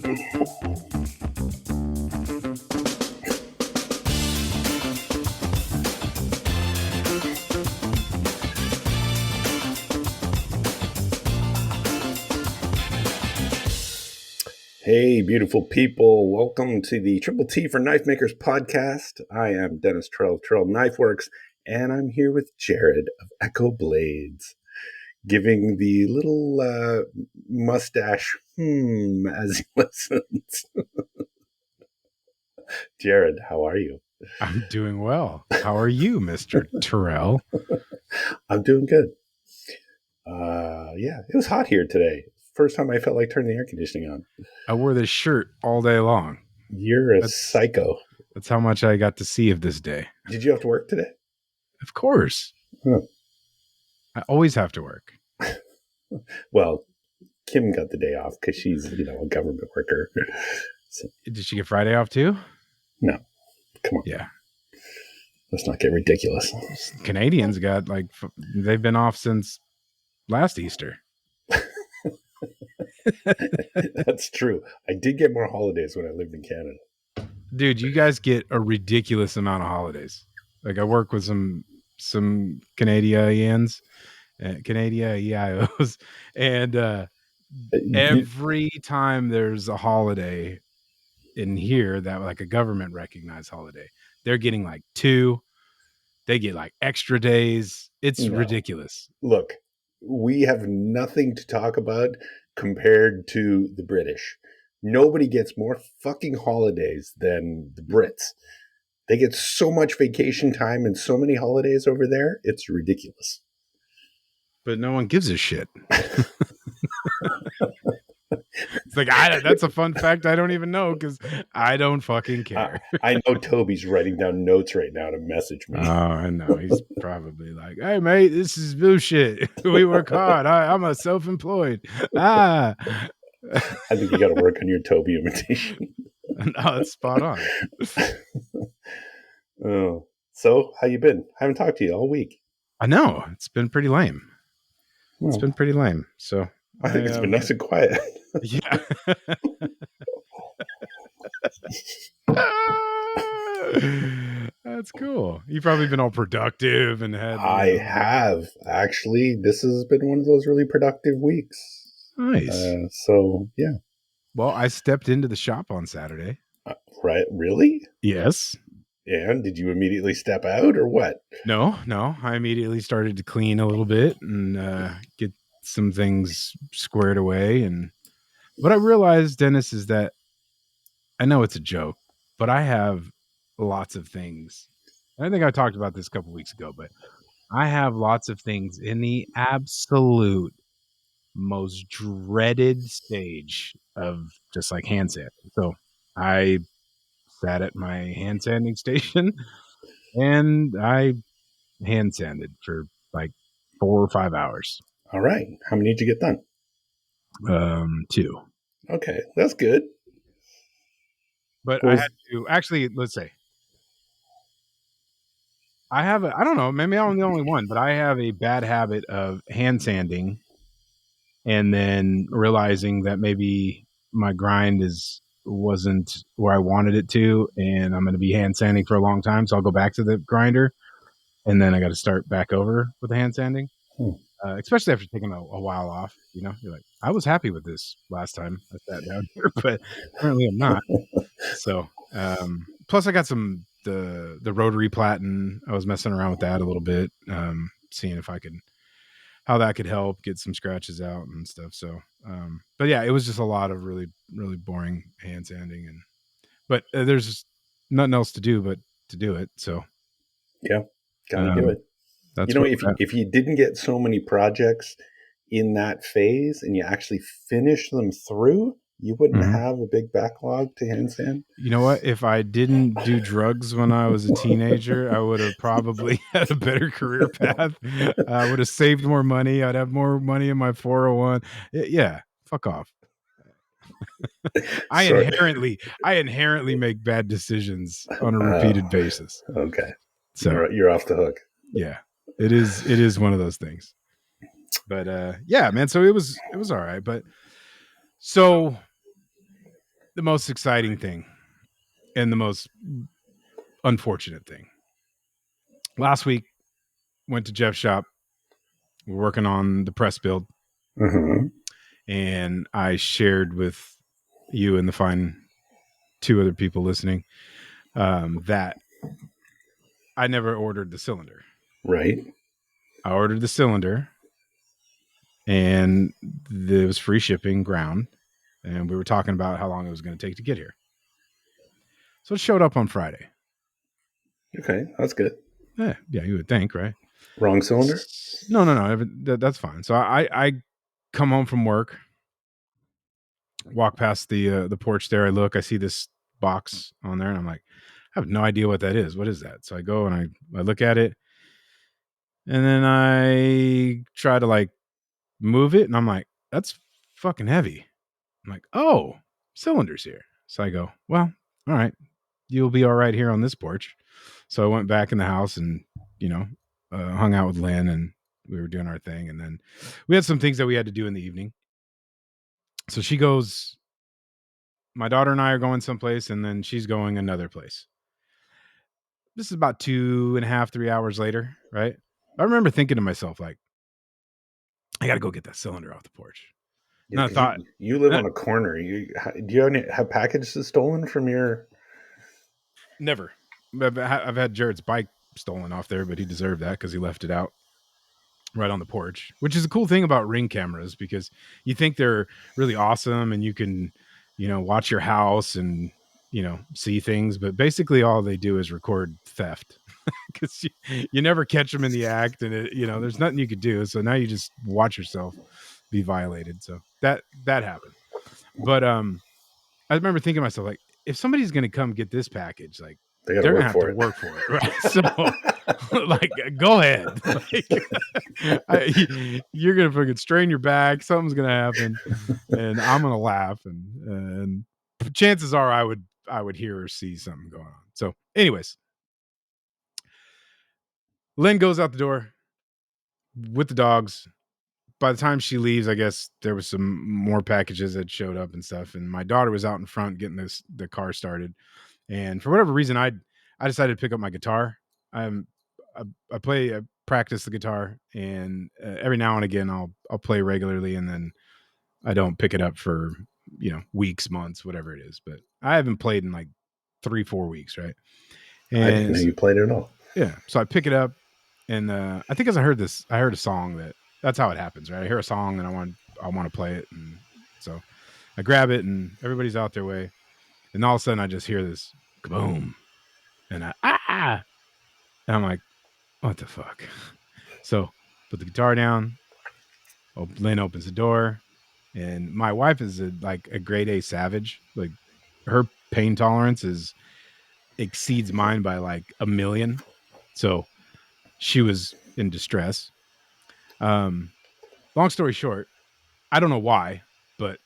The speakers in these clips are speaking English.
Hey, beautiful people. Welcome to the Triple T for Knife Makers podcast. I am Denis Tyrell of Tyrell Knifeworks, and I'm here with Jerid of Echo Blades, giving the little mustache as he listens. Jerid, how are you? I'm doing well. How are you, Mr. Tyrell? I'm doing good. Yeah, it was hot here today. First time I felt like turning the air conditioning on. I wore this shirt all day long. You're a psycho. That's how much I got to see of this day. Did you have to work today? Of course. Huh. I always have to work. Well, Kim got the day off because she's, a government worker. So, did she get Friday off too? No. Come on. Yeah. Let's not get ridiculous. Canadians got they've been off since last Easter. That's true. I did get more holidays when I lived in Canada. Dude, you guys get a ridiculous amount of holidays. Like I work with some Canadians, Canadios, and every time there's a holiday in here that like a government recognized holiday, they're getting like 2. They get like extra days. It's ridiculous. Look, we have nothing to talk about compared to the British. Nobody gets more fucking holidays than the Brits. They get so much vacation time and so many holidays over there. It's ridiculous. But no one gives a shit. It's like, that's a fun fact I don't even know because I don't fucking care. I know Toby's writing down notes right now to message me. Oh, I know. He's probably like, hey, mate, this is bullshit. We work hard. I'm a self-employed. I think you got to work on your Toby imitation. No, it's spot on. Oh, so how you been? I haven't talked to you all week. I know. It's been pretty lame. It's been pretty lame. So I think it's been nice and quiet. Yeah. That's cool. You've probably been all productive and had. I have actually. This has been one of those really productive weeks. Nice. So yeah. Well, I stepped into the shop on Saturday. Right? Really? Yes. And did you immediately step out or what? No. I immediately started to clean a little bit and get some things squared away. And what I realized, Dennis, is that I know it's a joke, but I have lots of things. I think I talked about this a couple weeks ago, but I have lots of things in the absolute most dreaded stage of just like hand sanding. So I sat at my hand sanding station and I hand sanded for like 4 or 5 hours. All right. How many did you get done? 2. Okay. That's good. But I had to actually, let's say, I don't know, maybe I'm the only one, but I have a bad habit of hand sanding and then realizing that maybe my grind wasn't where I wanted it to, and I'm going to be hand sanding for a long time. So I'll go back to the grinder and then I got to start back over with the hand sanding, especially after taking a while off. You're like, I was happy with this last time I sat down here, but apparently I'm not. So, plus I got the rotary platen. I was messing around with that a little bit, seeing if how that could help get some scratches out and stuff. So, but yeah, it was just a lot of really, really boring hand sanding but there's just nothing else to do but to do it. So yeah, gotta do it. That's if you didn't get so many projects in that phase and you actually finish them through, you wouldn't have a big backlog to hand sand. You know what? If I didn't do drugs when I was a teenager, I would have probably had a better career path. I would have saved more money. I'd have more money in my 401. Yeah, fuck off. I inherently make bad decisions on a repeated basis. Okay. So you're off the hook. Yeah. It is one of those things. But yeah, man, so it was all right, but so the most exciting thing and the most unfortunate thing. Last week, went to Jeff's shop. We're working on the press build. Uh-huh. And I shared with you and the fine two other people listening that I never ordered the cylinder. Right. I ordered the cylinder, and there was free shipping ground, and we were talking about how long it was going to take to get here. So it showed up on Friday. Okay, that's good. Yeah, you would think, right? Wrong cylinder? No. That's fine. So I come home from work, walk past the porch there. I look, I see this box on there, and I'm like, I have no idea what that is. What is that? So I go and I look at it, and then I try to like move it, and I'm like, that's fucking heavy. I'm like, oh, cylinders here. So I go, well, all right, you'll be all right here on this porch. So I went back in the house and, hung out with Lynn, and we were doing our thing. And then we had some things that we had to do in the evening. So she goes, my daughter and I are going someplace, and then she's going another place. This is about 2.5, 3 hours later, right? I remember thinking to myself, like, I got to go get that cylinder off the porch. Yeah, And I because thought, you live on a corner. Do you have packages stolen from your? never. I've had Jerid's bike stolen off there, but he deserved that because he left it out right on the porch, which is a cool thing about Ring cameras, because you think they're really awesome and you can, watch your house and, see things. But basically all they do is record theft because you never catch them in the act, and there's nothing you could do. So now you just watch yourself be violated. So that happened. But I remember thinking to myself, like, if somebody's going to come get this package, like, They got to they're going to work have to for it. work for it. Right. So, like, go ahead. Like, you're going to fucking strain your back. Something's going to happen. And I'm going to laugh. And chances are I would hear or see something going on. So, anyways, Lynn goes out the door with the dogs. By the time she leaves, I guess there was some more packages that showed up and stuff. And my daughter was out in front getting the car started. And for whatever reason, I decided to pick up my guitar. I practice the guitar, and every now and again I'll play regularly, and then I don't pick it up for weeks, months, whatever it is. But I haven't played in like 3-4 weeks, right? I didn't And know you played it at all. yeah, so I pick it up, and I think as I heard a song that's how it happens, right? I hear a song and I want to play it, and so I grab it, and everybody's out their way, and all of a sudden I just hear this kaboom, and and I'm like, what the fuck? So put the guitar down. Lynn opens the door, and my wife is a grade A savage. Like, her pain tolerance exceeds mine by like a million. So she was in distress. Long story short, I don't know why, but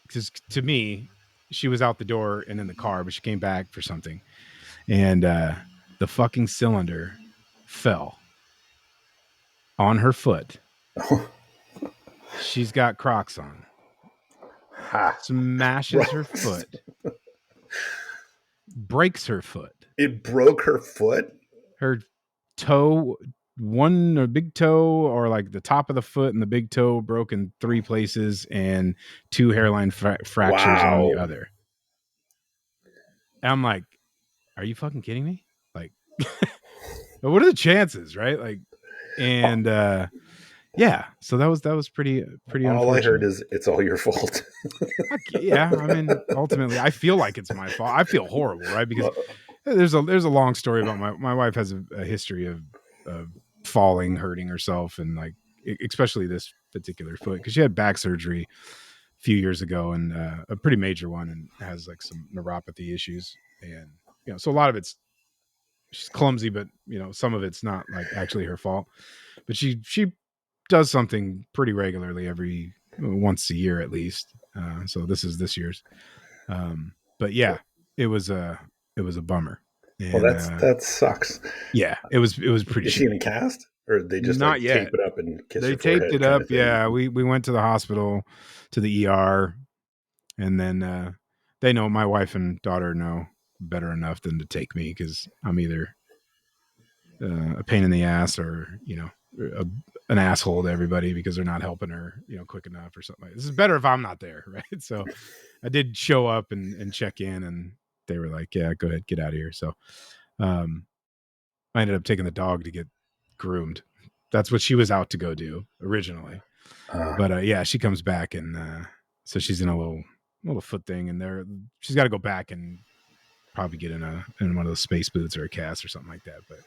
because to me, she was out the door and in the car, but she came back for something, and the fucking cylinder fell on her foot. She's got Crocs on. Ha! Smashes her foot. Breaks her foot. It broke her foot. Her toe, one big toe, or like the top of the foot and the big toe, broke in 3 places, and 2 hairline fractures on the Wow. other. And I'm like, are you fucking kidding me? Like, what are the chances, right? Like, and yeah, so that was pretty All I heard unfortunate. is it's all your fault. Yeah, I mean, ultimately, I feel like it's my fault. I feel horrible, right? Because there's a long story about my wife has a history of falling, hurting herself, and like especially this particular foot, because she had back surgery a few years ago, and a pretty major one, and has like some neuropathy issues, and so a lot of it's she's clumsy, but some of it's not like actually her fault, but she does something pretty regularly every once a year at least. So this is this year's. But yeah, it was a bummer. Well, And that sucks. yeah, it was pretty Is she shitty. in a cast, or they just Not like tape yet. it up and kiss They her taped forehead it kind up. of thing? Yeah, we went to the hospital, to the ER, and then they know, my wife and daughter know better enough than to take me, because I'm either a pain in the ass, or an asshole to everybody because they're not helping her quick enough or something. This is better if I'm not there, right? So I did show up and check in, and they were like, yeah, go ahead, get out of here. So um I ended up taking the dog to get groomed. That's what she was out to go do originally. But yeah, she comes back, and so she's in a little foot thing, and she's got to go back and probably get in one of those space boots or a cast or something like that. But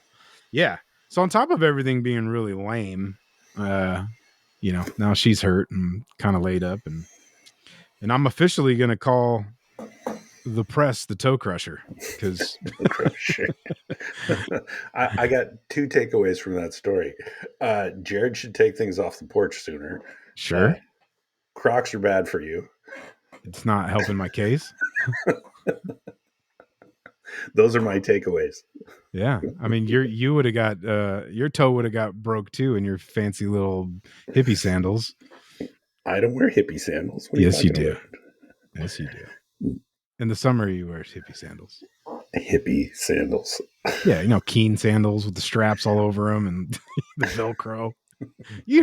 yeah, so on top of everything being really lame, now she's hurt and kind of laid up, and I'm officially gonna call the press the toe crusher, because I got two takeaways from that story. Jerid should take things off the porch sooner. sure, Crocs are bad for you. it's not helping my case. Those are my takeaways. Yeah, I mean, you would have got your toe would have got broke too in your fancy little hippie sandals. I don't wear hippie sandals. What are Yes, you you talking do. about? Yes, you do. In the summer, you wear hippie sandals. Hippie sandals. Yeah, keen sandals with the straps all over them and the Velcro.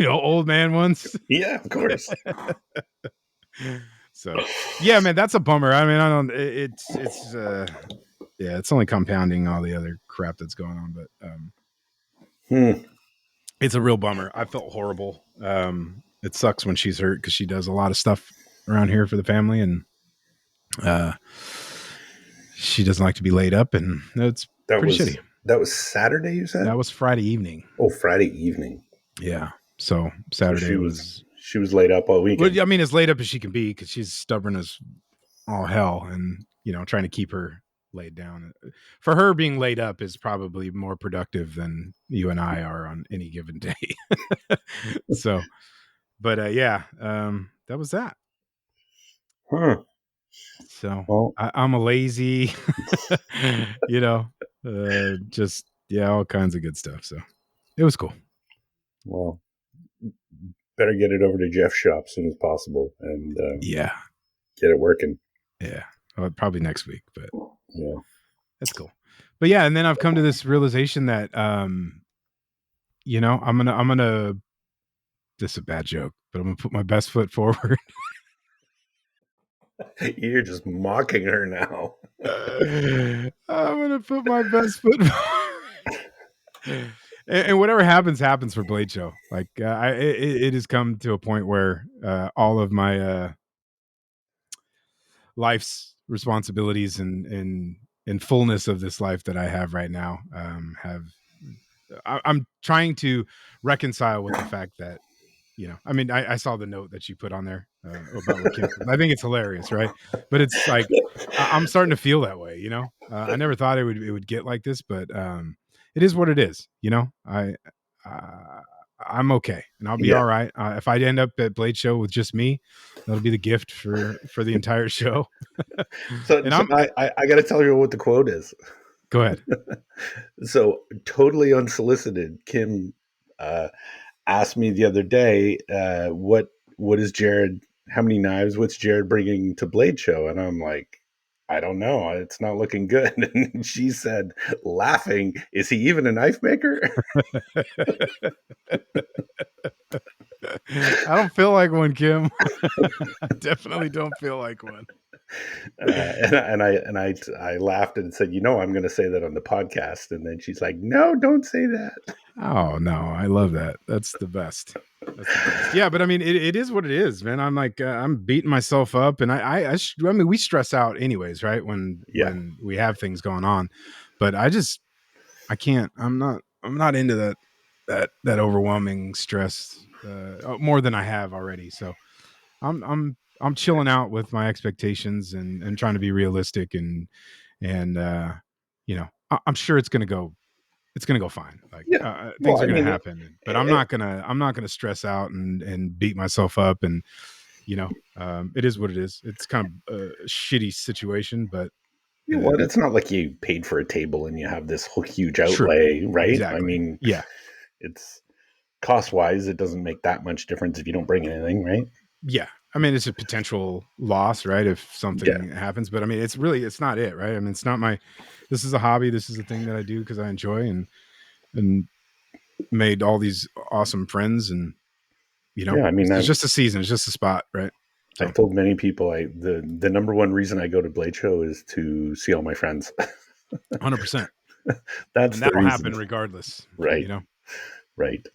Old man ones. Yeah, of course. So, yeah, man, that's a bummer. I mean, I don't. Yeah, it's only compounding all the other crap that's going on, but it's a real bummer. I felt horrible. It sucks when she's hurt, because she does a lot of stuff around here for the family, and she doesn't like to be laid up, and it's pretty shitty. That was Saturday, you said? That was Friday evening. Oh, Friday evening. Yeah. So Saturday she was laid up all weekend. Well, I mean, as laid up as she can be, because she's stubborn as all hell, and trying to keep her laid down. For her, being laid up is probably more productive than you and I are on any given day. So, but yeah, that was that. So well, I'm a lazy, just all kinds of good stuff. So it was cool. Well, better get it over to Jeff's shop as soon as possible, and yeah, get it working. Yeah, probably next week, but yeah, that's cool. But yeah, and then I've come to this realization that I'm gonna. This is a bad joke, but I'm gonna put my best foot forward. You're just mocking her now. I'm gonna put my best foot forward. And whatever happens for Blade Show. Like it has come to a point where all of my life's responsibilities and fullness of this life that I have right now I'm trying to reconcile with the fact that I mean, I saw the note that you put on there about what Kim. I think it's hilarious, right? But it's like I'm starting to feel that way. I never thought it would get like this, but it is what it is. I'm okay, and I'll be all right. If I end up at Blade Show with just me, that'll be the gift for the entire show. So I got to tell you what the quote is. Go ahead. So totally unsolicited, Kim asked me the other day, what is Jerid? How many knives? What's Jerid bringing to Blade Show? And I'm like, I don't know. It's not looking good. And she said, laughing, is he even a knife maker? I don't feel like one, Kim. I definitely don't feel like one. And I laughed and said, I'm going to say that on the podcast. And then she's like, no, don't say that. Oh no, I love that. That's the best. Yeah, but I mean, it is what it is, man. I'm like, I'm beating myself up, and I mean, we stress out anyways, right? When we have things going on, but I can't. I'm not into that overwhelming stress more than I have already. So I'm chilling out with my expectations and trying to be realistic and I'm sure it's gonna go fine. Like things are going to happen, but I'm not gonna stress out and beat myself up. And it is what it is. It's kind of a shitty situation, but it's not like you paid for a table and you have this whole huge outlay, true. Right? Exactly. I mean, yeah, it's cost wise, it doesn't make that much difference if you don't bring anything, right? Yeah, I mean, it's a potential loss, right? If Yeah. something happens, but I mean, it's not it, right? I mean, it's not this is a hobby. This is a thing that I do because I enjoy and made all these awesome friends. And, Yeah. I mean, it's just a season. It's just a spot, right? So I've told many people the number one reason I go to Blade Show is to see all my friends. 100%. That's And the that'll reason. happen regardless, Right. Right.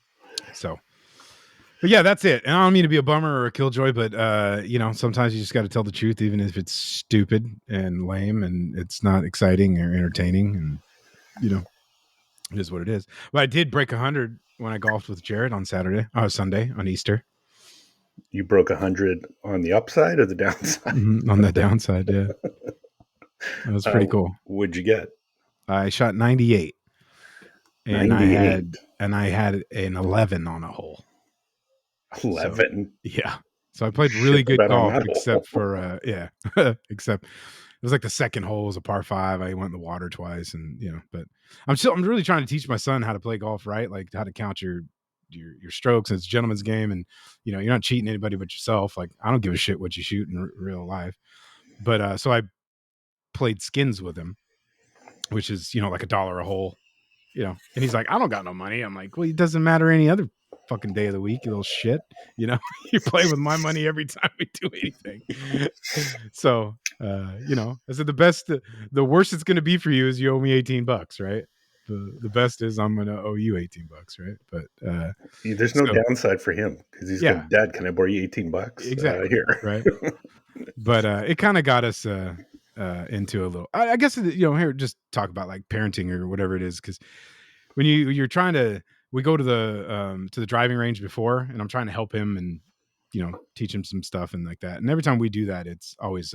So, but yeah, that's it. And I don't mean to be a bummer or a killjoy, but sometimes you just got to tell the truth, even if it's stupid and lame and it's not exciting or entertaining. And it is what it is. But I did break 100 when I golfed with Jerid on Sunday on Easter. You broke 100 on the upside or the downside? On the downside, yeah, that was pretty cool. What'd you get? I shot 98, and 98. I had an 11 on a hole. So 11. yeah, so I played really Shit the good bed on golf, that except hole. for except it was like the second hole was a par 5. I went in the water twice, and but I'm really trying to teach my son how to play golf right, like how to count your strokes. It's a gentleman's game, and you're not cheating anybody but yourself. Like, I don't give a shit what you shoot in real life. But so I played skins with him, which is like $1 a hole. And he's like, I don't got no money. I'm like, well, it doesn't matter any other fucking day of the week, you little shit. You play with my money every time we do anything. So, I said the worst it's going to be for you is you owe me $18, right? The best is I'm going to owe you $18, right? But There's no so downside for him because he's going, yeah, Dad, can I borrow you $18? exactly, Here. right. But it kind of got us into a little. I guess here just talk about like parenting or whatever it is, because when you're trying to, we go to the driving range before, and I'm trying to help him and teach him some stuff and like that. And every time we do that, it's always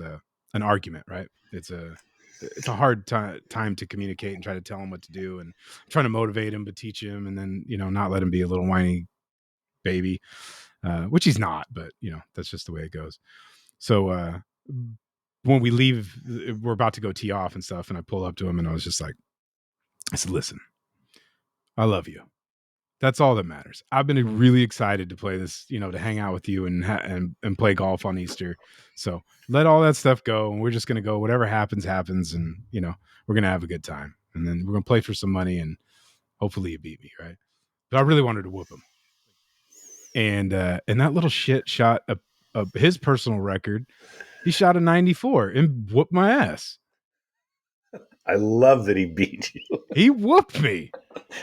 an argument, right? It's a hard time to communicate and try to tell him what to do, and trying to motivate him but teach him, and then not let him be a little whiny baby, which he's not, but that's just the way it goes. So when we leave, we're about to go tee off and stuff, and I pull up to him and I was just like, I said, listen, I love you. That's all that matters. I've been really excited to play this, to hang out with you and play golf on Easter. So let all that stuff go, and we're just going to go. Whatever happens, happens, and we're going to have a good time, and then we're going to play for some money, and hopefully you beat me, right? But I really wanted to whoop him, and that little shit shot his personal record. He shot a 94 and whooped my ass. I love that he beat you. He whooped me.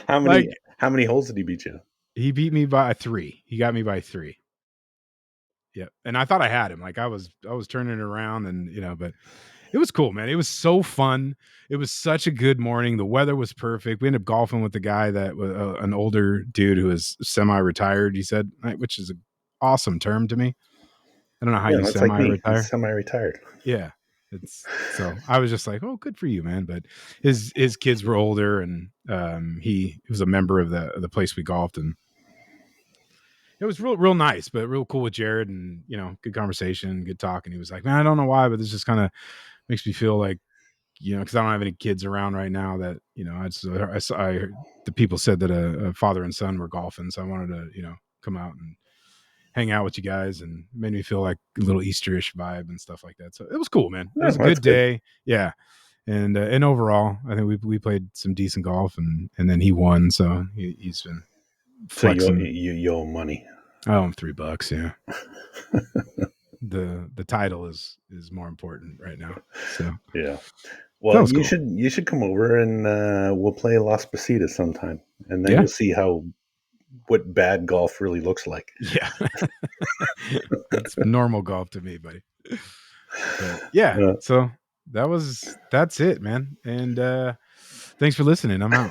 How Like, many holes did he beat you? he beat me by 3. He got me by 3. Yeah. And I thought I had him. Like, I was turning it around, and but it was cool, man. It was so fun. It was such a good morning. The weather was perfect. We ended up golfing with the guy that was an older dude who was semi-retired, he said, which is an awesome term to me. I don't know how Yeah, you that's like me. He's semi-retire. semi-retired. Yeah. So I was just like, oh, good for you, man. But his kids were older, and he was a member of the place we golfed, and it was real nice, but real cool with Jerid, and good conversation, good talk. And he was like, man, I don't know why, but this just kind of makes me feel like, because I don't have any kids around right now that, I heard the people said that a father and son were golfing. So I wanted to, come out and hang out with you guys, and made me feel like a little Easterish vibe and stuff like that. So it was cool, man. It Yeah, was a that's good good. day. Yeah. And overall, I think we played some decent golf, and then he won. So he's been So flexing. you owe him money. I owe him $3. Yeah. The title is more important right now. So Yeah. that Well, was cool. you should come over and we'll play Las Positas sometime, and then Yeah. you'll see what bad golf really looks like. Yeah. That's normal golf to me, buddy. But yeah, Uh, so that's it, man. And thanks for listening. I'm out.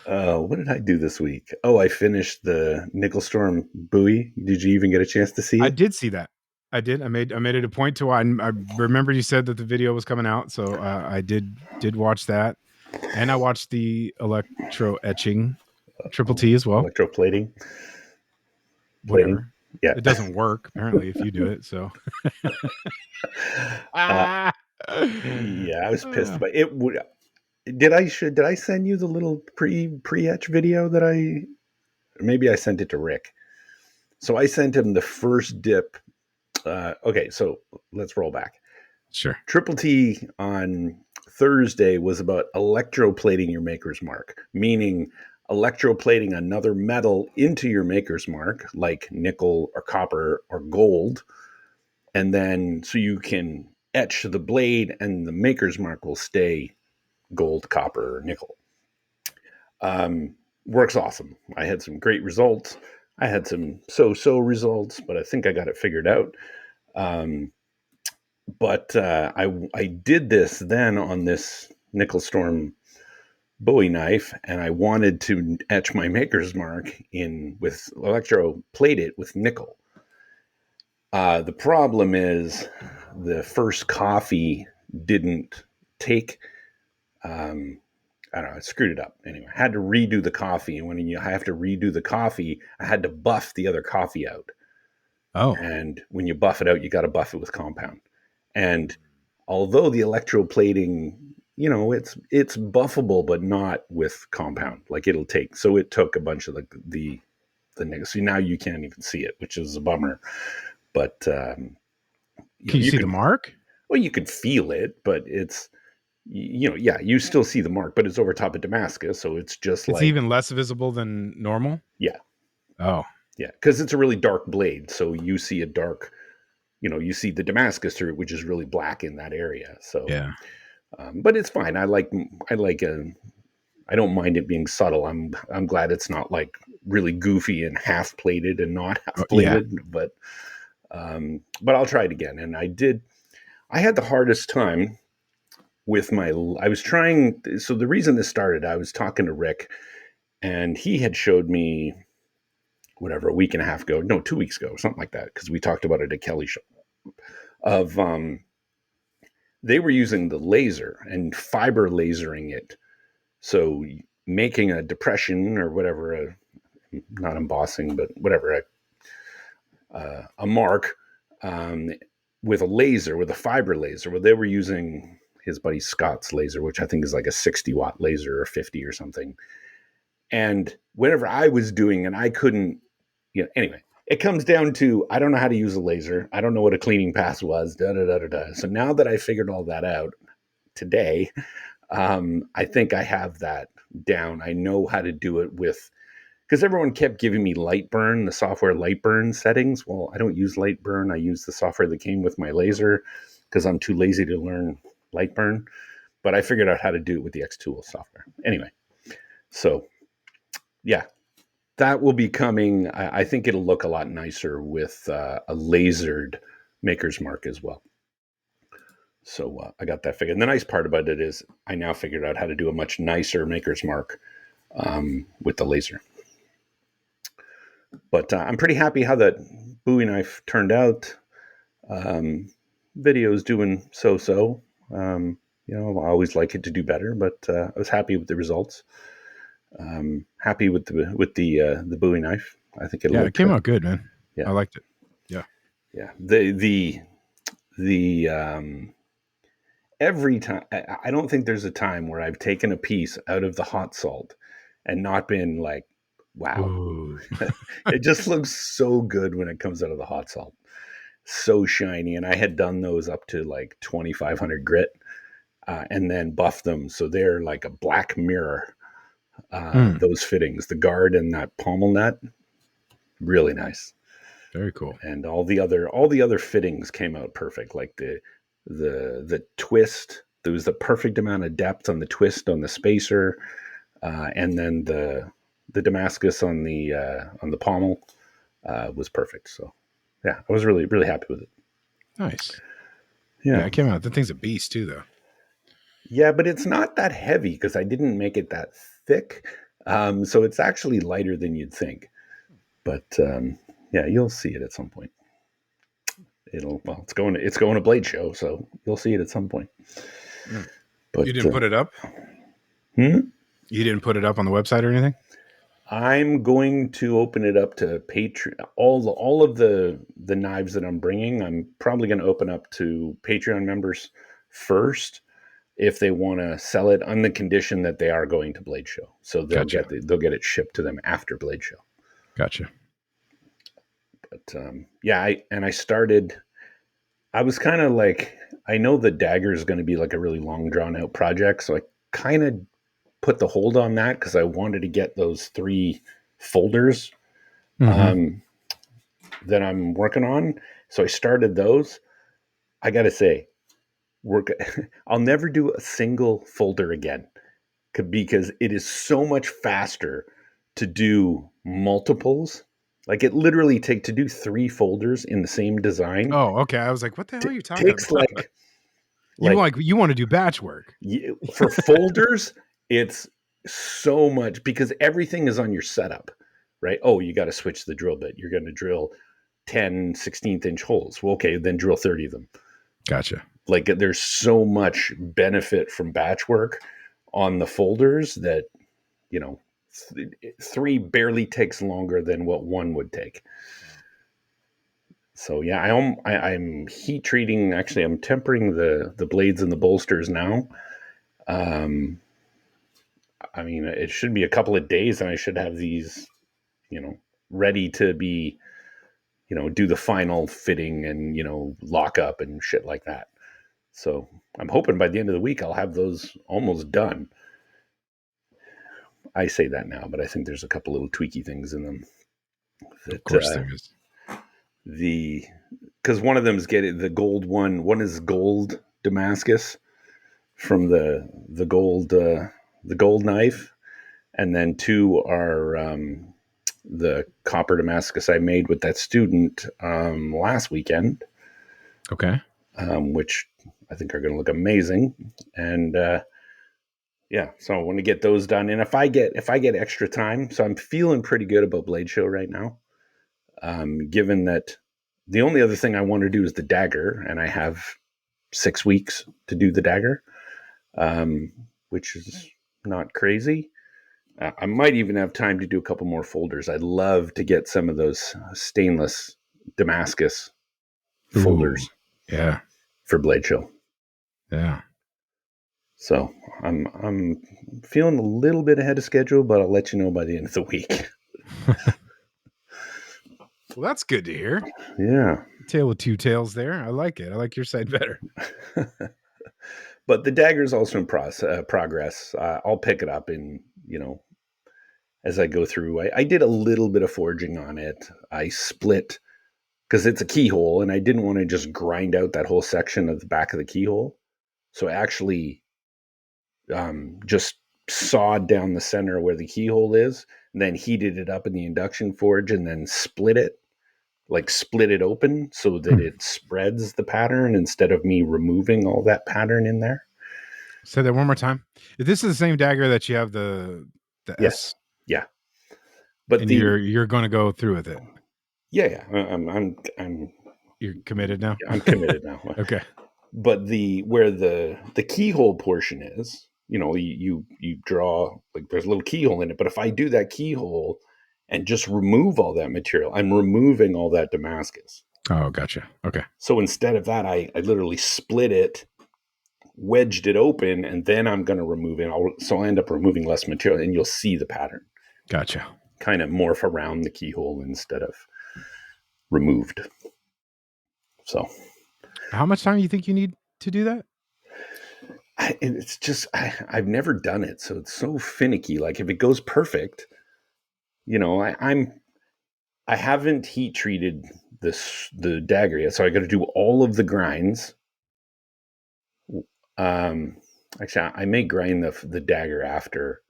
what did I do this week? Oh, I finished the Nickel Storm buoy. Did you even get a chance to see I it? did see that. I did. I made it a point to. I remember you said that the video was coming out, so I did watch that, and I watched the electro etching triple T as well. Electroplating. Plating. Whatever. Yeah. It doesn't work apparently if you do it. So. Uh, Ah. yeah, I was pissed about it. Did I send you the little pre etch video that maybe I sent it to Rick? So I sent him the first dip. Okay, so let's roll back. Sure. Triple T on Thursday was about electroplating your maker's mark, meaning electroplating another metal into your maker's mark, like nickel or copper or gold, and then so you can etch the blade and the maker's mark will stay gold, copper, or nickel. Works awesome. I had some great results. I had some so-so results, but I think I got it figured out. But I did this then on this Nickel Storm Bowie knife, and I wanted to etch my maker's mark in with electroplate it with nickel. The problem is the first coffee didn't take. I don't know. I screwed it up. Anyway, I had to redo the coffee, and when you have to redo the coffee, I had to buff the other coffee out. Oh, And when you buff it out, you got to buff it with compound. And although the electroplating, it's buffable, but not with compound. Like it'll take. So it took a bunch of the nickel. So now you can't even see it, which is a bummer. But can you see the mark? Well, you can feel it, but it's you still see the mark, but it's over top of Damascus, so it's just It's even less visible than normal. Yeah. Oh, yeah, because it's a really dark blade, so you see a dark. You see the Damascus through it, which is really black in that area. So yeah. But it's fine. I don't mind it being subtle. I'm glad it's not like really goofy and half plated and not half plated. Yeah. But I'll try it again. And I had the hardest time with I was trying. So the reason this started, I was talking to Rick, and he had showed me whatever a week and a half ago, no, 2 weeks ago, something like that, because we talked about it at Kelly's show. Of they were using the laser and fiber lasering it. So making a depression or whatever, not embossing, but whatever, a mark with a laser, with a fiber laser. Well, they were using his buddy Scott's laser, which I think is like a 60-watt laser or 50 or something. And whenever I was doing it, I couldn't, anyway, it comes down to, I don't know how to use a laser. I don't know what a cleaning pass was, So now that I figured all that out today, I think I have that down. I know how to do it because everyone kept giving me Lightburn, the software Lightburn settings. Well, I don't use Lightburn. I use the software that came with my laser because I'm too lazy to learn Lightburn. But I figured out how to do it with the Xtool software. Anyway, so yeah, that will be coming. I think it'll look a lot nicer with a lasered maker's mark as well. So I got that figured. And the nice part about it is I now figured out how to do a much nicer maker's mark with the laser. But I'm pretty happy how that Bowie knife turned out. Video's doing so-so. I always like it to do better, but I was happy with the results. Happy with the Bowie knife. I think it came out good, man. Yeah, I liked it. Yeah. The every time, I don't think there's a time where I've taken a piece out of the hot salt and not been like, wow. It just looks so good when it comes out of the hot salt. So shiny. And I had done those up to like 2,500 grit and then buffed them. So they're like a black mirror. Those fittings, the guard and that pommel nut, really nice. Very cool. And all the other fittings came out perfect. Like the twist, there was the perfect amount of depth on the twist on the spacer, and then the Damascus on the pommel was perfect. So yeah, I was really, really happy with it. Nice. Yeah, it came out. That thing's a beast too, though. Yeah, but it's not that heavy because I didn't make it that thick. So it's actually lighter than you'd think. But yeah, you'll see it at some point. It's going to Blade Show, so you'll see it at some point. But you didn't put it up? You didn't put it up on the website or anything? I'm going to open it up to Patreon. All of the knives that I'm bringing, I'm probably going to open up to Patreon members first if they want to sell it on the condition that they are going to Blade Show. So they'll get it shipped to them after Blade Show. Gotcha. But yeah, I started. I was kind of like, I know the dagger is going to be like a really long, drawn out project, so I kind of put the hold on that because I wanted to get those 3 folders um, that I'm working on. So I started those. I got to say, I'll never do a single folder again because it is so much faster to do multiples. Like it literally take to do 3 folders in the same design. Oh, okay. I was like, what the hell are you talking Takes about? You like want to do batch work. for folders, it's so much because everything is on your setup, right? Oh, you got to switch the drill bit. You're going to drill 10 16th inch holes. Well, okay, then drill 30 of them. Gotcha. Like there's so much benefit from batch work on the folders that, you know, 3 barely takes longer than what 1 would take. So yeah, I'm heat treating. Actually, I'm tempering the blades and the bolsters now. Um, I mean, it should be a couple of days, and I should have these, you know, ready to be, you know, do the final fitting and, you know, lock up and shit like that. So I'm hoping by the end of the week I'll have those almost done. I say that now, but I think there's a couple little tweaky things in them Of that course there is. the because one of them is getting the gold one. One is gold Damascus from the gold knife, and then 2 are the copper Damascus I made with that student last weekend, Okay. which I think are going to look amazing. And yeah, so I want to get those done. And if I get extra time, so I'm feeling pretty good about Blade Show right now. Given that the only other thing I want to do is the dagger, and I have 6 weeks to do the dagger, which is not crazy. I might even have time to do a couple more folders. I'd love to get some of those stainless Damascus Ooh. folders Yeah. for Blade Show. Yeah. So I'm feeling a little bit ahead of schedule, but I'll let you know by the end of the week. Well, that's good to hear. Yeah. Tale with 2 tails there. I like it. I like your side better. But the dagger is also in progress. I'll pick it up in, you know, as I go through. I did a little bit of forging on it. I split because it's a keyhole, and I didn't want to just grind out that whole section of the back of the keyhole. So I actually just sawed down the center where the keyhole is, and then heated it up in the induction forge, and then split it open so that it spreads the pattern instead of me removing all that pattern in there. Say that one more time. If this is the same dagger that you have the Yes, S, yeah, but and the you're going to go through with it. yeah, You're committed now. I'm committed now. Okay. But where the keyhole portion is, you know, you draw like there's a little keyhole in it. But if I do that keyhole and just remove all that material, I'm removing all that Damascus. Oh, gotcha. Okay. So instead of that, I literally split it, wedged it open, and then I'm going to remove it. So I'll end up removing less material, and you'll see the pattern Gotcha. kind of morph around the keyhole instead of removed. So How much time do you think you need to do that? it's just I've never done it, so it's so finicky. Like if it goes perfect, you know, I haven't heat treated the dagger yet, so I got to do all of the grinds. Um, Actually, I may grind the dagger after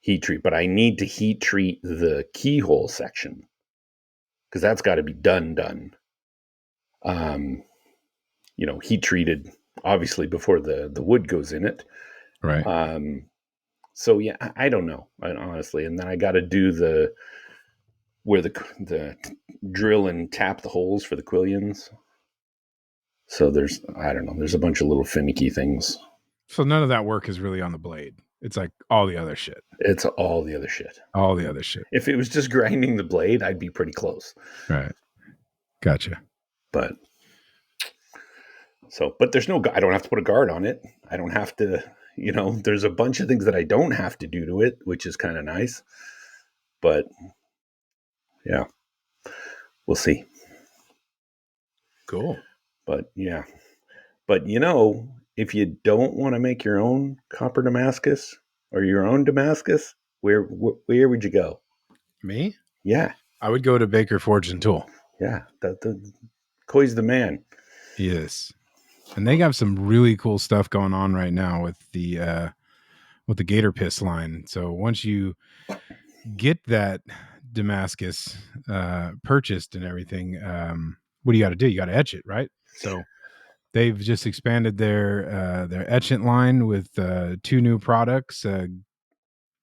heat treat, but I need to heat treat the keyhole section because that's got to be done. Um, you know, heat treated obviously before the wood goes in it. Right. So yeah, I don't know, honestly. And then I got to do where the drill and tap the holes for the quillions. So I don't know, there's a bunch of little finicky things. So none of that work is really on the blade. It's like all the other shit. It's all the other shit. All the other shit. If it was just grinding the blade, I'd be pretty close. Right. Gotcha. But there's I don't have to put a guard on it. I don't have to, you know, there's a bunch of things that I don't have to do to it, which is kind of nice. But yeah, we'll see. Cool. But yeah. But if you don't want to make your own copper Damascus or your own Damascus, where would you go? Me? Yeah. I would go to Baker Forge and Tool. Yeah. Coy's the man. Yes. And they got some really cool stuff going on right now with the Gator Piss line. So once you get that Damascus purchased and everything, what do you got to do? You got to etch it, right? So they've just expanded their etchant line with 2 new products,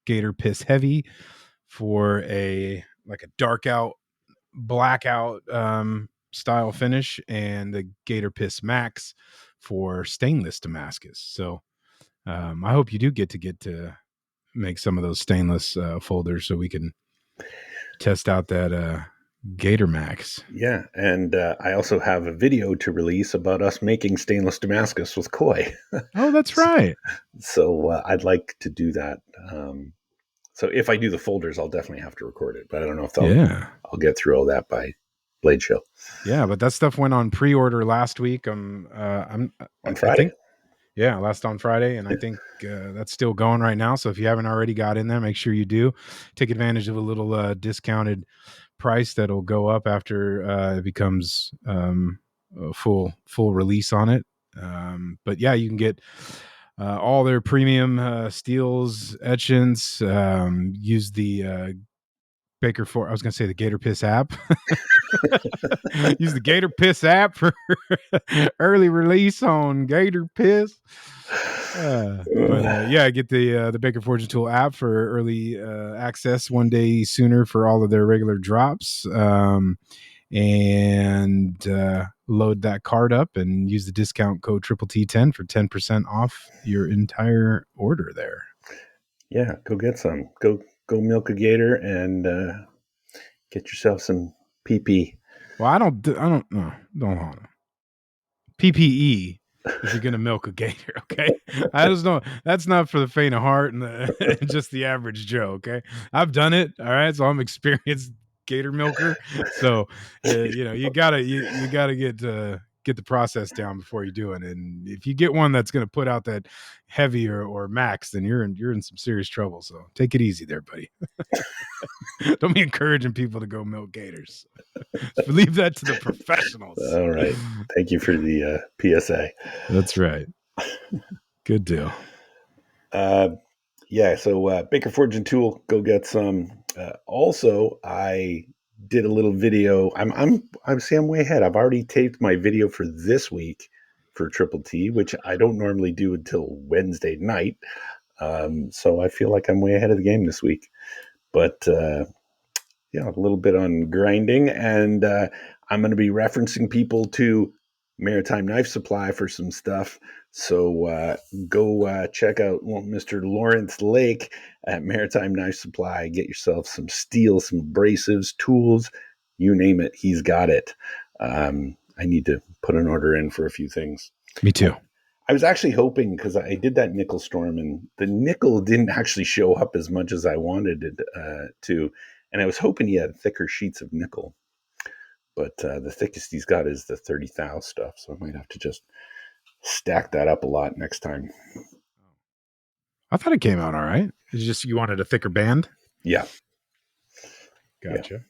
Gator Piss Heavy for a dark out, blackout style finish, and the Gator Piss Max for stainless Damascus. So I hope you do get to make some of those stainless folders so we can test out that Gator Max. Yeah, and I also have a video to release about us making stainless Damascus with Coy. Oh, that's right. So I'd like to do that. So if I do the folders, I'll definitely have to record it, but I don't know if I'll get through all that by Blade Show. Yeah, but that stuff went on pre-order last week. On I think, last on Friday, and I think that's still going right now. So if you haven't already got in there, make sure you do take advantage of a little discounted price that'll go up after it becomes a full release on it. But yeah, you can get all their premium steels, etchants. Use the Baker for I was going to say the Gator Piss app. Use the Gator Piss app for early release on Gator Piss. But get the Baker Forge and Tool app for early access 1 day sooner for all of their regular drops. And load that card up and use the discount code T10 for 10% off your entire order there. Yeah, go get some. Go milk a gator and get yourself some PP. Well, I don't hold on. PPE if you're gonna milk a gator, okay? I just know that's not for the faint of heart and just the average Joe, okay? I've done it, all right, so I'm experienced gator milker. So you gotta get the process down before you do it. And if you get one that's gonna put out that heavy or max, then you're in some serious trouble. So take it easy there, buddy. Don't be encouraging people to go milk gators. Leave that to the professionals. All right. Thank you for the PSA. That's right. Good deal. So Baker Forge and Tool, go get some. Also, I did a little video. I'm way ahead. I've already taped my video for this week for Triple T, which I don't normally do until Wednesday night. So I feel like I'm way ahead of the game this week. But a little bit on grinding, and I'm going to be referencing people to Maritime Knife Supply for some stuff. So go check out Mr. Lawrence Lake at Maritime Knife Supply. Get yourself some steel, some abrasives, tools, you name it, he's got it. I need to put an order in for a few things. Me too. I was actually hoping, because I did that nickel storm, and the nickel didn't actually show up as much as I wanted it to. And I was hoping he had thicker sheets of nickel. But the thickest he's got is the 30 thou stuff. So I might have to just stack that up a lot next time. I thought it came out all right. It's just you wanted a thicker band? Yeah. Gotcha.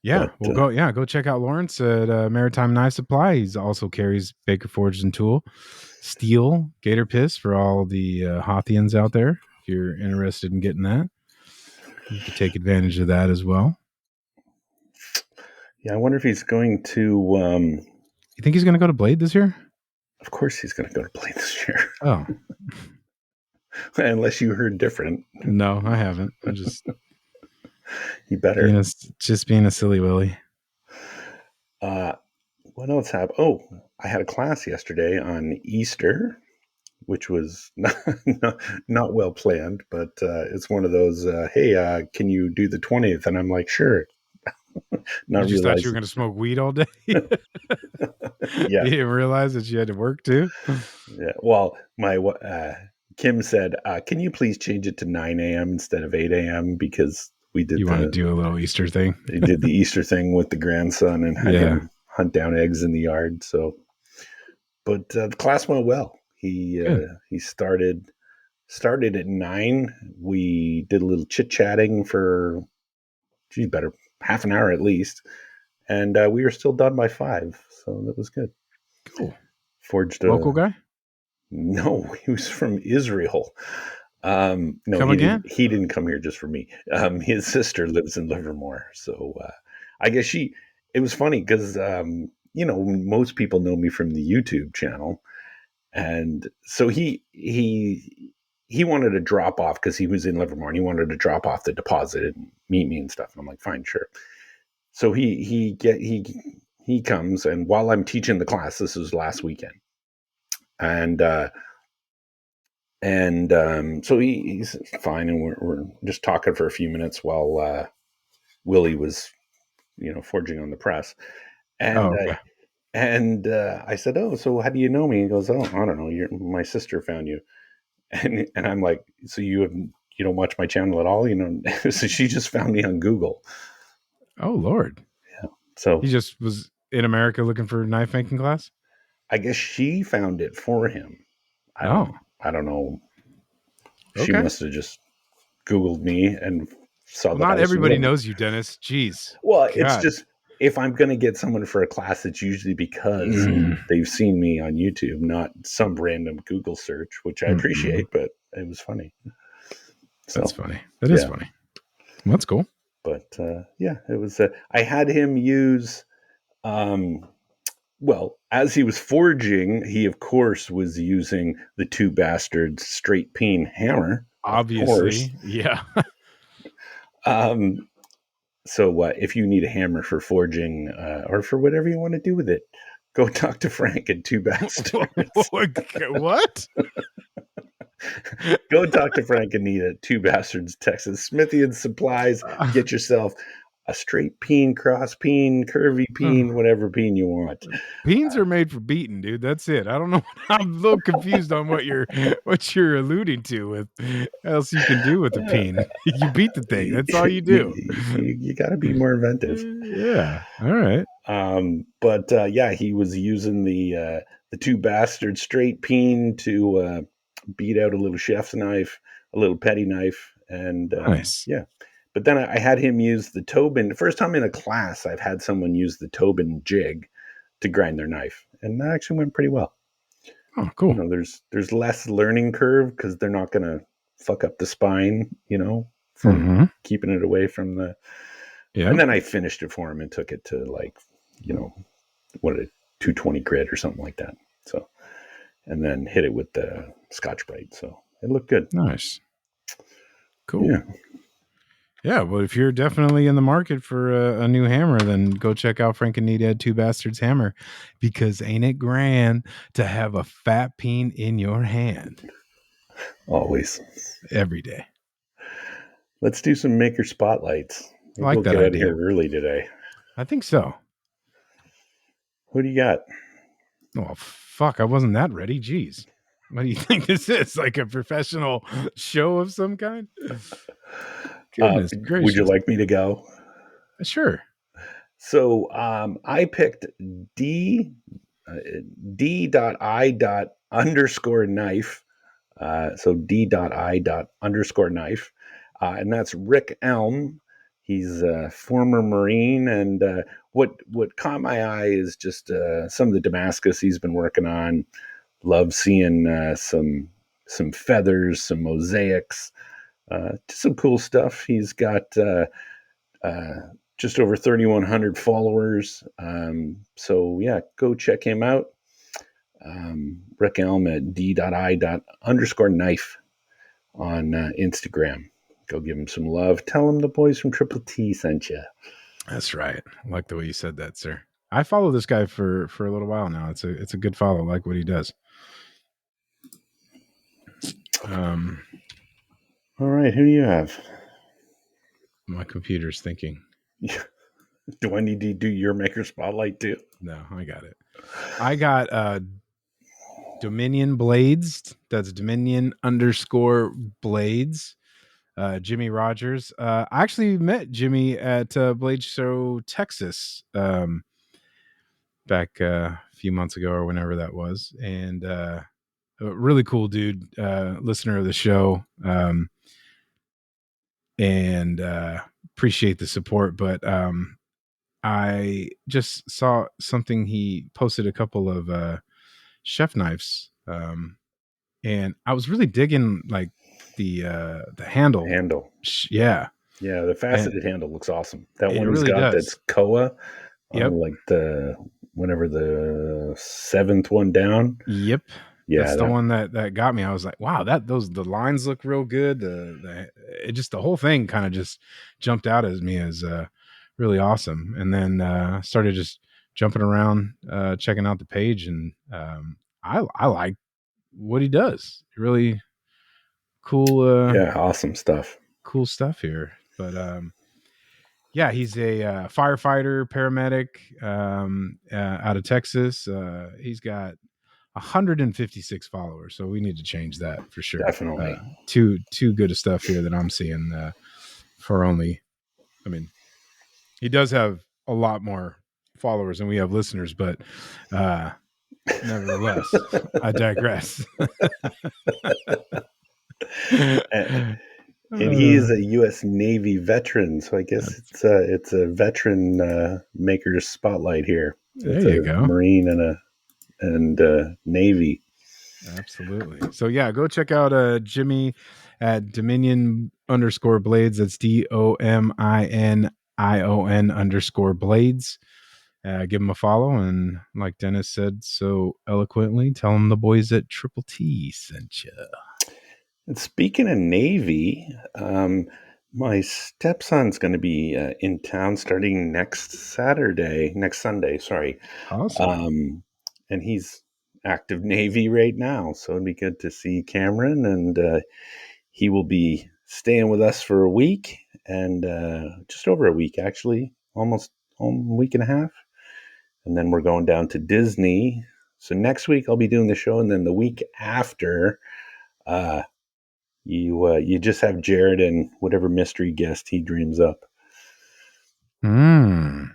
Yeah, but, go check out Lawrence at Maritime Knife Supply. He also carries Baker Forge and Tool, steel, Gator Piss for all the Hothians out there. If you're interested in getting that, you can take advantage of that as well. Yeah, I wonder if he's going to... You think he's going to go to Blade this year? Of course he's going to go to Blade this year. Oh. Unless you heard different. No, I haven't. I just... He better. Just being a silly willy. What else happened? Oh, I had a class yesterday on Easter, which was not well planned, but it's one of those, hey, can you do the 20th? And I'm like, sure. You just thought you were going to smoke weed all day? Yeah. You didn't realize that you had to work too? Yeah. Well, Kim said, can you please change it to 9 a.m. instead of 8 a.m.? Because We did You want to do a little Easter thing? the Easter thing with the grandson and had Yeah. him hunt down eggs in the yard. So, but the class went well. He started at 9. We did a little chit chatting for, better half an hour at least, and we were still done by 5. So that was good. Cool. Forged Local guy? No, he was from Israel. No, Come he again? didn't. He didn't come here just for me. His sister lives in Livermore, so I guess It was funny because most people know me from the YouTube channel, and so he wanted to drop off because he was in Livermore and he wanted to drop off the deposit and meet me and stuff. And I'm like, fine, sure. So he comes, and while I'm teaching the class, this was last weekend, and so he's fine, and we're just talking for a few minutes while Willie was, forging on the press, and Oh, okay. I said, "Oh, so how do you know me?" He goes, "Oh, I don't know. My sister found you," and I'm like, "So you don't watch my channel at all?" So she just found me on Google. Oh, Lord. Yeah. So He just was in America looking for knife making class? I guess she found it for him. Oh, I don't know. She okay. must have just Googled me and saw Well, that I not was everybody willing. knows you, Dennis. Jeez. Well, it's God. just if I'm going to get someone for a class, it's usually because Mm. they've seen me on YouTube, not some random Google search, which I Mm-mm. appreciate, but it was funny. That's So, funny. That is yeah. funny. Well, that's cool. But yeah, it was. I had him use. Um, well, as he was forging, he of course was using the Two Bastards straight peen hammer, of course. Obviously. Yeah. Um, so if you need a hammer for forging or for whatever you want to do with it, go talk to Frank at Two Bastards. What? Go talk to Frank and Nita at Two Bastards, Texas. Smithy and Supplies. Get yourself a straight peen, cross peen, curvy peen, whatever peen you want. Beans are made for beating, dude. That's it. I don't know. I'm a little confused on what you're alluding to with else you can do with a peen. You beat the thing. That's all you do. You got to be more inventive. Yeah. All right. But yeah, he was using the Two Bastards straight peen to beat out a little chef's knife, a little petty knife, and Nice. yeah. But then I had him use the Tobin. The first time in a class, I've had someone use the Tobin jig to grind their knife, and that actually went pretty well. Oh, cool. There's less learning curve because they're not going to fuck up the spine, from keeping it away from the. Yeah. And then I finished it for him and took it to what a 220 grit or something like that. So, and then hit it with the Scotch-Brite. So it looked good. Nice. Cool. Yeah. Yeah, well, if you're definitely in the market for a new hammer, then go check out Frank and Nita Two Bastards Hammer, because ain't it grand to have a fat peen in your hand Always. every day. Let's do some maker spotlights. I Maybe like we'll that get out of idea. here early today. I think so. Who do you got? Oh, fuck. I wasn't that ready. Jeez. What do you think this is? Like a professional show of some kind? Goodness Would you gracious. like me to go? Sure. So I picked D D.I. underscore knife. So D.I. underscore knife. And that's Rick Elm. He's a former Marine. And what caught my eye is just some of the Damascus he's been working on. Love seeing some feathers, some mosaics, just some cool stuff. He's got uh, just over 3,100 followers. So yeah, go check him out. Rick Elm at D.I. underscore knife on Instagram. Go give him some love. Tell him the boys from Triple T sent you. That's right. I like the way you said that, sir. I follow this guy for a little while now. It's a good follow. I like what he does. All right, who do you have? My computer's thinking. Do I need to do your maker spotlight too? No, I got it. I got Dominion Blades. That's Dominion underscore Blades. Jimmy Rogers. I actually met Jimmy at Blade Show Texas back a few months ago or whenever that was, and a really cool dude, listener of the show, and appreciate the support. But I just saw something he posted a couple of chef knives, and I was really digging like the handle. Handle. Yeah, Yeah, the and faceted handle looks awesome. That it one he's really got that's does. Koa Yep. on like the whenever the seventh one down. Yep. Yeah, That's the that one that got me. I was like, wow, the lines look real good. The whole thing kind of just jumped out at me as really awesome. And then started just jumping around, checking out the page, and I like what he does. Really cool, yeah, awesome stuff. cool stuff here. But yeah, he's a firefighter, paramedic, out of Texas. He's got 156 followers, so we need to change that for sure. Definitely. Too good of stuff here that I'm seeing for only. I mean, he does have a lot more followers than we have listeners, but nevertheless, I digress. And, and he is Uh, a U.S. Navy veteran, so I guess that's, it's a veteran maker's spotlight here there with you a go. Marine and Navy. Absolutely. So yeah, go check out Jimmy at Dominion_Blades. That's DOMINION_Blades. Give him a follow, and like Dennis said so eloquently, tell him the boys at Triple T sent you. And speaking of Navy, my stepson's going to be in town starting next Sunday, sorry. Awesome. And he's active Navy right now, so it'd be good to see Cameron, and he will be staying with us for a week, and just over a week actually, almost a week and a half, and then we're going down to Disney. So next week I'll be doing the show, and then the week after, uh, you just have Jerid and whatever mystery guest he dreams up. Mm.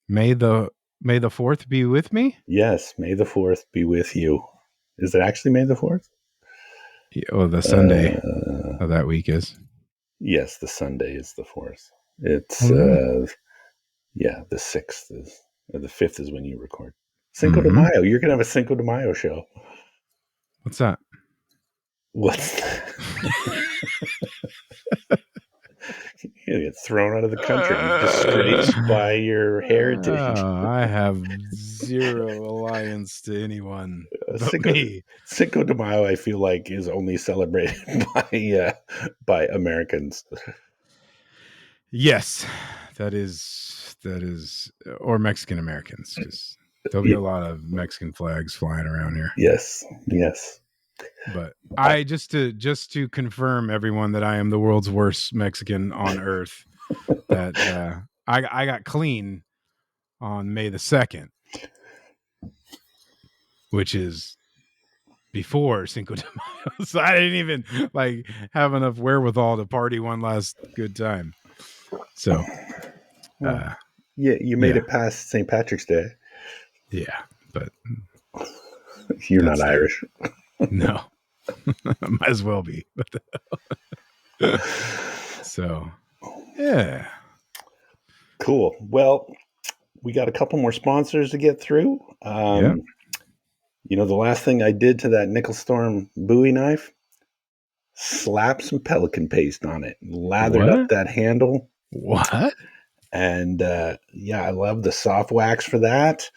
May the 4th be with me. Yes, May the 4th be with you. Is it actually May the 4th? Oh, the Sunday Uh, of that week is. yes, the Sunday is the 4th. It's Mm-hmm. yeah, the 6th is, or the 5th is when you record. Cinco de Mm-hmm. Mayo. You're gonna have a Cinco de Mayo show. What's that? What's that? You get thrown out of the country, disgraced by your heritage. I have zero alliance to anyone but Cinco me. Cinco de Mayo, I feel like, is only celebrated by Americans. Yes, that is, or Mexican Americans, because there'll be a lot of Mexican flags flying around here. Yes, yes. But I just to confirm everyone that I am the world's worst Mexican on earth. That I got clean on May the 2nd, which is before Cinco de Mayo. So I didn't even like have enough wherewithal to party one last good time. So Well, yeah, you made yeah, it past St. Patrick's Day. yeah, but You're not that's that. Irish. No, might as well be. So yeah, Cool. Well, we got a couple more sponsors to get through. yeah. The last thing I did to that Nickel Storm Bowie knife, slap some pelican paste on it, lathered up What? that handle. What? And yeah, I love the soft wax for that.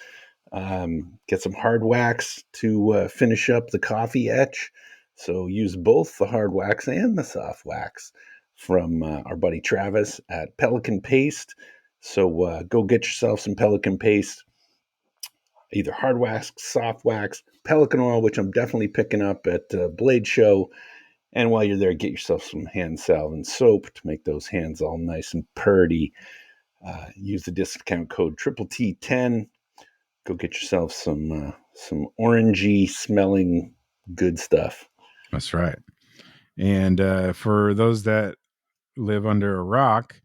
Get some hard wax to finish up the coffee etch. So use both the hard wax and the soft wax from our buddy Travis at Pelican Paste. So go get yourself some Pelican Paste, either hard wax, soft wax, Pelican oil, which I'm definitely picking up at Blade Show. And while you're there, get yourself some hand salve and soap to make those hands all nice and purty. Use the discount code Triple T10. Go get yourself some orangey smelling good stuff. That's right. And for those that live under a rock,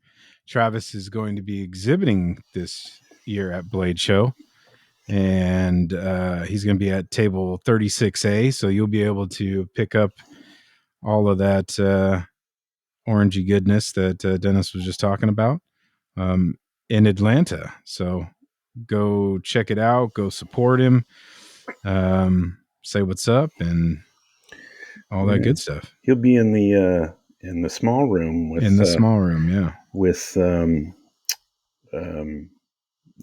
Travis is going to be exhibiting this year at Blade Show. And he's going to be at table 36A. So you'll be able to pick up all of that orangey goodness that Denis was just talking about in Atlanta. So go check it out. Go support him. Say what's up and all that good stuff. He'll be in the small room with In the small room, yeah. With the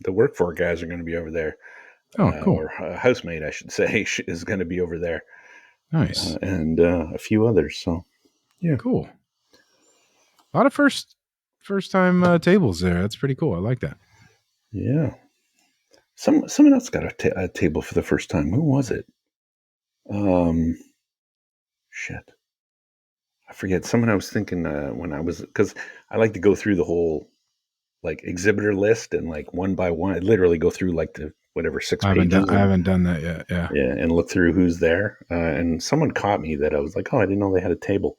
work for guys are going to be over there. Oh, cool. Or housemate, I should say, is going to be over there. Nice. And a few others. So, yeah. Cool. A lot of first time tables there. That's pretty cool. I like that. Yeah. Someone else got a table for the first time. Who was it? Shit. I forget. Someone I was thinking when I was, because I like to go through the whole like exhibitor list and like one by one, I literally go through like the whatever 6 pages. I haven't done that yet. Yeah. Yeah, and look through who's there. And someone caught me that I was like, oh, I didn't know they had a table.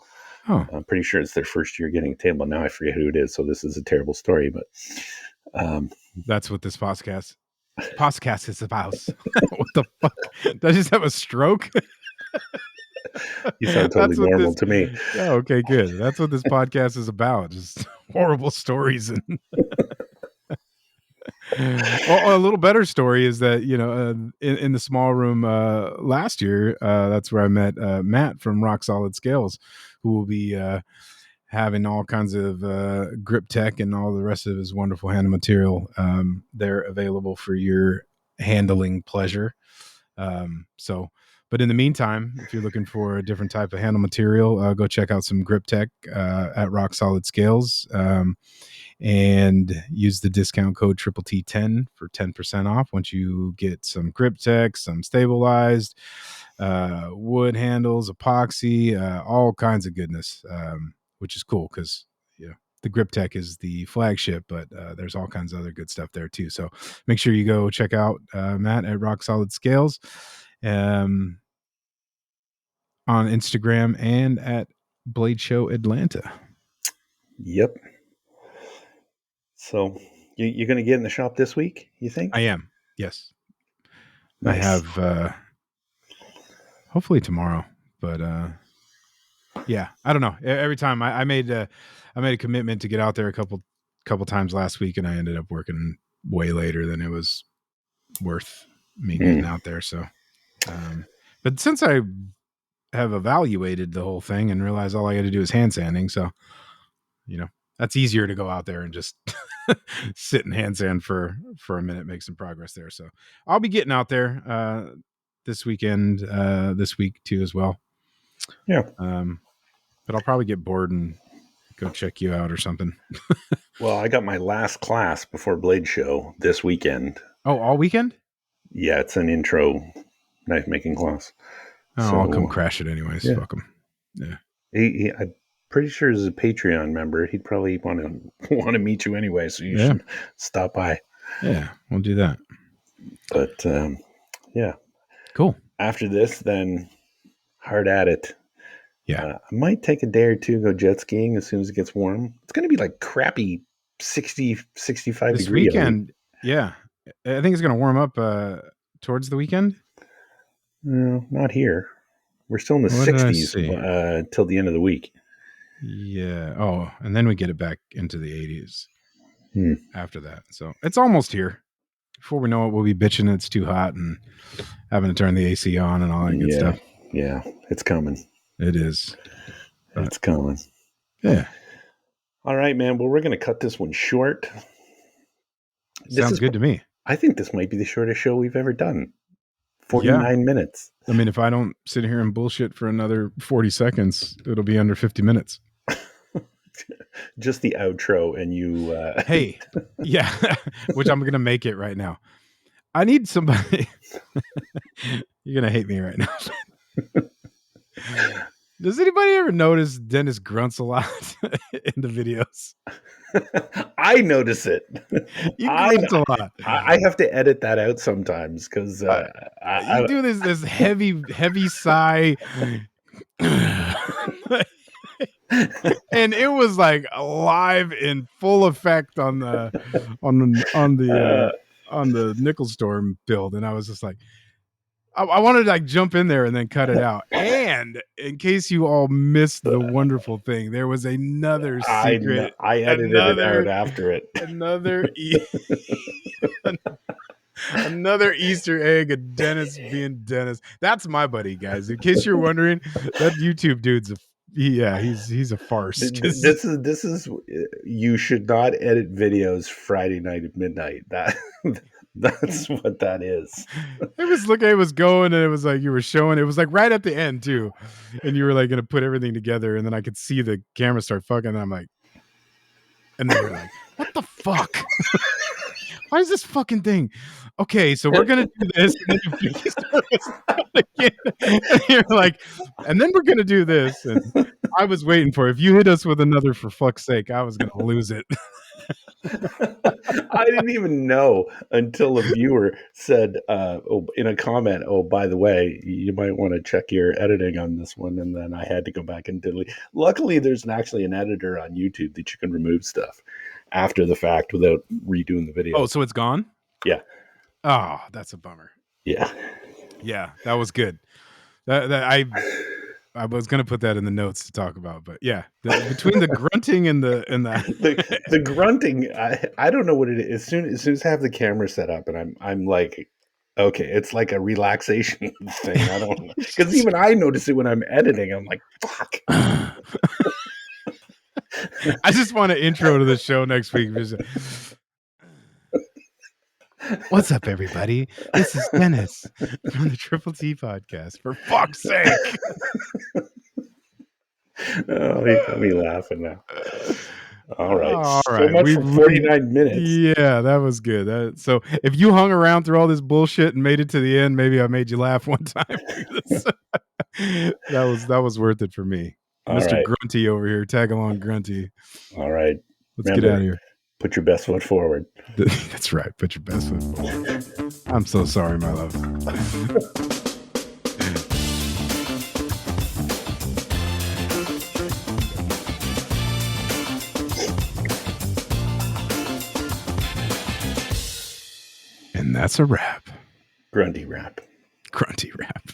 Oh. I'm pretty sure it's their first year getting a table. Now I forget who it is, so this is a terrible story, but that's what this podcast is about. What the fuck? Did I just have a stroke? You sound totally normal to me. Yeah, okay, good. That's what this podcast is about. Just horrible stories. And well, a little better story is that, in the small room last year, that's where I met Matt from Rock Solid Scales, who will be having all kinds of grip tech and all the rest of his wonderful hand material. They're available for your handling pleasure. But in the meantime, if you're looking for a different type of handle material, go check out some grip tech at Rock Solid Scales, and use the discount code TT10 for 10% off once you get some grip tech, some stabilized wood handles, epoxy, all kinds of goodness, which is cool because the grip tech is the flagship, but there's all kinds of other good stuff there too. So make sure you go check out Matt at Rock Solid Scales on Instagram and at Blade Show Atlanta. Yep. So you're going to get in the shop this week, you think? I am. Yes. Nice. I have hopefully tomorrow, but yeah, I don't know. Every time I made a commitment to get out there a couple times last week, and I ended up working way later than it was worth me getting out there. So, but since I have evaluated the whole thing and realized all I got to do is hand sanding, so that's easier to go out there and just sit and hand sand for a minute, make some progress there. So I'll be getting out there this weekend, this week too as well. Yeah. But I'll probably get bored and go check you out or something. Well, I got my last class before Blade Show this weekend. Oh, all weekend? Yeah, it's an intro knife making class. Oh, so, I'll come crash it anyways. Yeah. Fuck him. Yeah. I'm pretty sure he's a Patreon member. He'd probably want to meet you anyway, so you should stop by. Yeah, we'll do that. But yeah, cool. After this, then hard at it. Yeah, I might take a day or two, go jet skiing as soon as it gets warm. It's going to be like crappy 60, 65 this degree. Weekend. Yeah, I think it's going to warm up towards the weekend. No, not here. We're still in the 60s till the end of the week. Yeah. Oh, and then we get it back into the 80s after that. So it's almost here. Before we know it, we'll be bitching it's too hot and having to turn the AC on and all that good stuff. Yeah, it's coming. It is. It's coming. Yeah. All right, man. Well, we're going to cut this one short. Sounds good to me. I think this might be the shortest show we've ever done. 49 minutes. I mean, if I don't sit here and bullshit for another 40 seconds, it'll be under 50 minutes. Just the outro and you... Hey, yeah, which I'm going to make it right now. I need somebody... You're going to hate me right now. Does anybody ever notice Denis grunts a lot in the videos? I notice it. You grunt a lot. I have to edit that out sometimes because you do this heavy sigh. And it was like live in full effect on the nickel storm build, and I was just like, I wanted to like jump in there and then cut it out. And in case you all missed the wonderful thing, there was another secret, I edited it out after it. Another Easter egg of Denis being Denis. That's my buddy, guys. In case you're wondering, that YouTube dude's he's a farce. This is you should not edit videos Friday night at midnight. That's what that is. It was going, and it was like you were showing. It was like right at the end too, and you were like going to put everything together, and then I could see the camera start fucking. And I'm like, and then you're like, what the fuck? Why is this fucking thing? Okay, so we're gonna do this, and then you start again. And you're like, and then we're gonna do this. And I was waiting for it. If you hit us with another, for fuck's sake, I was gonna lose it. I didn't even know until a viewer said in a comment, "Oh, by the way, you might want to check your editing on this one." And then I had to go back and delete. Luckily, there's actually an editor on YouTube that you can remove stuff after the fact without redoing the video. Oh, so it's gone? Yeah. Oh, that's a bummer. Yeah. Yeah, that was good. I was going to put that in the notes to talk about, but yeah, between the grunting and the grunting, I don't know what it is. As soon as I have the camera set up, and I'm like, okay, it's like a relaxation thing. I don't know, because even I notice it when I'm editing. I'm like, fuck. I just want to intro to the show next week. What's up, everybody? This is Denis from the Triple T podcast. For fuck's sake! Oh, you got me laughing now. All right. So much for 49 minutes. Yeah, that was good. So if you hung around through all this bullshit and made it to the end, maybe I made you laugh one time. that was worth it for me. All Mr. Right. Grunty over here. Tag along, Grunty. All right. Let's get out of here. Put your best foot forward. That's right. Put your best foot forward. I'm so sorry, my love. And that's a wrap. Grunty wrap. Grunty wrap.